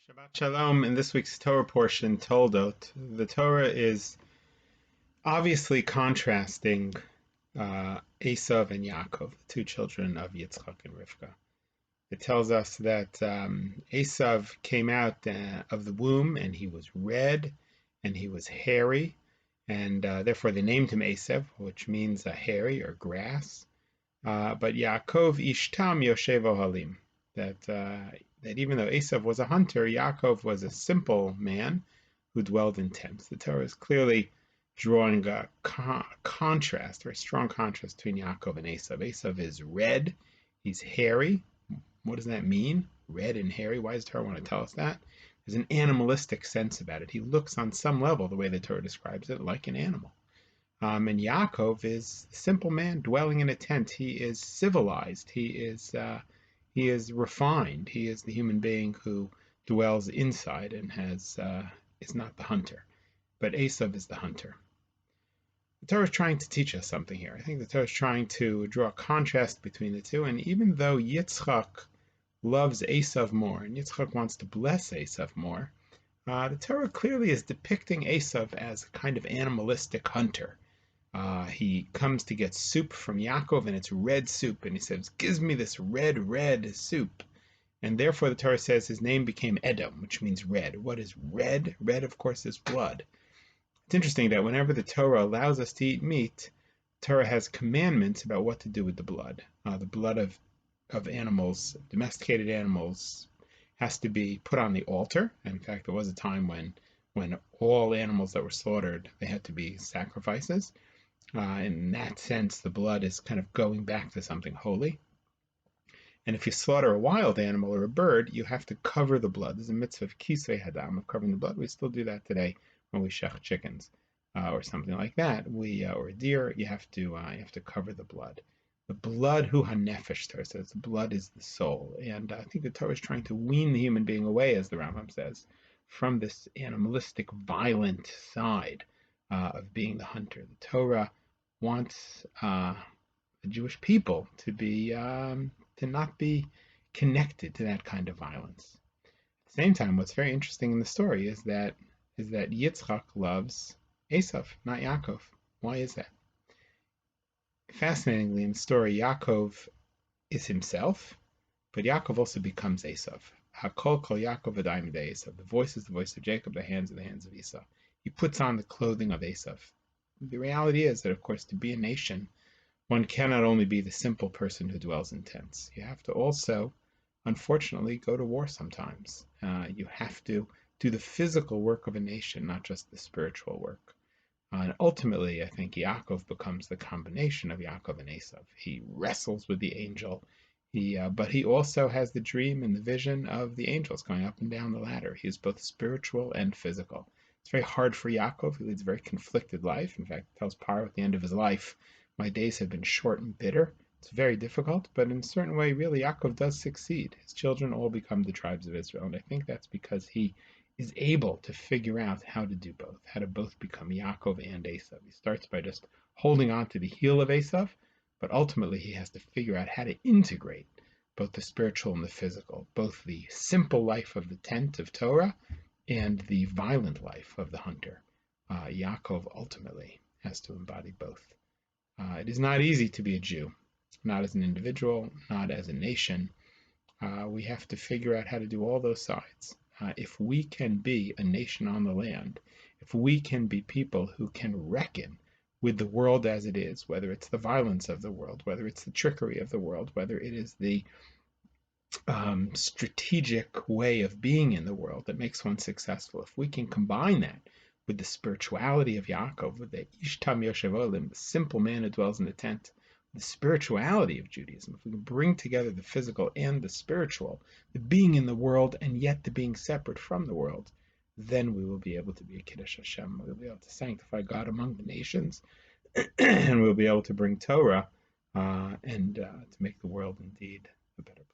Shabbat Shalom. In this week's Torah portion, Toldot, the Torah is obviously contrasting Esav and Yaakov, the two children of Yitzchak and Rivka. It tells us that Esav came out of the womb and he was red and he was hairy, and therefore they named him Esav, which means hairy or grass. But Yaakov Ishtam Yoshev Ohalim, that even though Esav was a hunter, Yaakov was a simple man who dwelled in tents. The Torah is clearly drawing a contrast, very strong contrast between Yaakov and Esav. Esav is red, he's hairy. What does that mean? Red and hairy. Why does the Torah want to tell us that? There's an animalistic sense about it. He looks on some level, the way the Torah describes it, like an animal. And Yaakov is a simple man dwelling in a tent. He is civilized. He is refined. He is the human being who dwells inside and is not the hunter. But Esav is the hunter. The Torah is trying to teach us something here. I think the Torah is trying to draw a contrast between the two. And even though Yitzchak loves Esav more, and Yitzchak wants to bless Esav more, the Torah clearly is depicting Esav as a kind of animalistic hunter. He comes to get soup from Yaakov, and it's red soup, and he says, "Gives me this red soup." And therefore the Torah says his name became Edom, which means red. What is red? Red, of course, is blood. It's interesting that whenever the Torah allows us to eat meat, the Torah has commandments about what to do with the blood. The blood of animals, domesticated animals, has to be put on the altar. In fact, there was a time when all animals that were slaughtered, they had to be sacrifices. In that sense, the blood is kind of going back to something holy. And if you slaughter a wild animal or a bird, you have to cover the blood. There's a mitzvah of kisvei hadam, of covering the blood. We still do that today when we shech chickens or something like that. Or a deer, you have to cover the blood. The blood, hu hanefesh, Torah says, the blood is the soul. And I think the Torah is trying to wean the human being away, as the Rambam says, from this animalistic, violent side of being the hunter. The Torah wants the Jewish people to not be connected to that kind of violence. At the same time, what's very interesting in the story is that Yitzchak loves Esav, not Yaakov. Why is that? Fascinatingly, in the story, Yaakov is himself, but Yaakov also becomes Esav. Hakol kol Yaakov v'dayim de Esav. The voice is the voice of Jacob, the hands are the hands of Esau. He puts on the clothing of Esav. The reality is that, of course, to be a nation, one cannot only be the simple person who dwells in tents. You have to also, unfortunately, go to war sometimes. You have to do the physical work of a nation, not just the spiritual work. And ultimately, I think Yaakov becomes the combination of Yaakov and Esav. He wrestles with the angel, but he also has the dream and the vision of the angels going up and down the ladder. He is both spiritual and physical. It's very hard for Yaakov. He leads a very conflicted life. In fact, he tells Paro at the end of his life, "My days have been short and bitter." It's very difficult, but in a certain way, really, Yaakov does succeed. His children all become the tribes of Israel, and I think that's because he is able to figure out how to do both, how to both become Yaakov and Esav. He starts by just holding on to the heel of Esav, but ultimately he has to figure out how to integrate both the spiritual and the physical, both the simple life of the tent of Torah and the violent life of the hunter. Yaakov ultimately has to embody both. It is not easy to be a Jew, not as an individual, not as a nation. We have to figure out how to do all those sides. If we can be a nation on the land, if we can be people who can reckon with the world as it is, whether it's the violence of the world, whether it's the trickery of the world, whether it is the strategic way of being in the world that makes one successful, if we can combine that with the spirituality of Yaakov, with the Ishtam Yoshev Olim, the simple man who dwells in the tent, the spirituality of Judaism, if we can bring together the physical and the spiritual, the being in the world and yet the being separate from the world, then we will be able to be a Kiddush Hashem. We'll be able to sanctify God among the nations, and we'll be able to bring Torah and to make the world indeed a better place.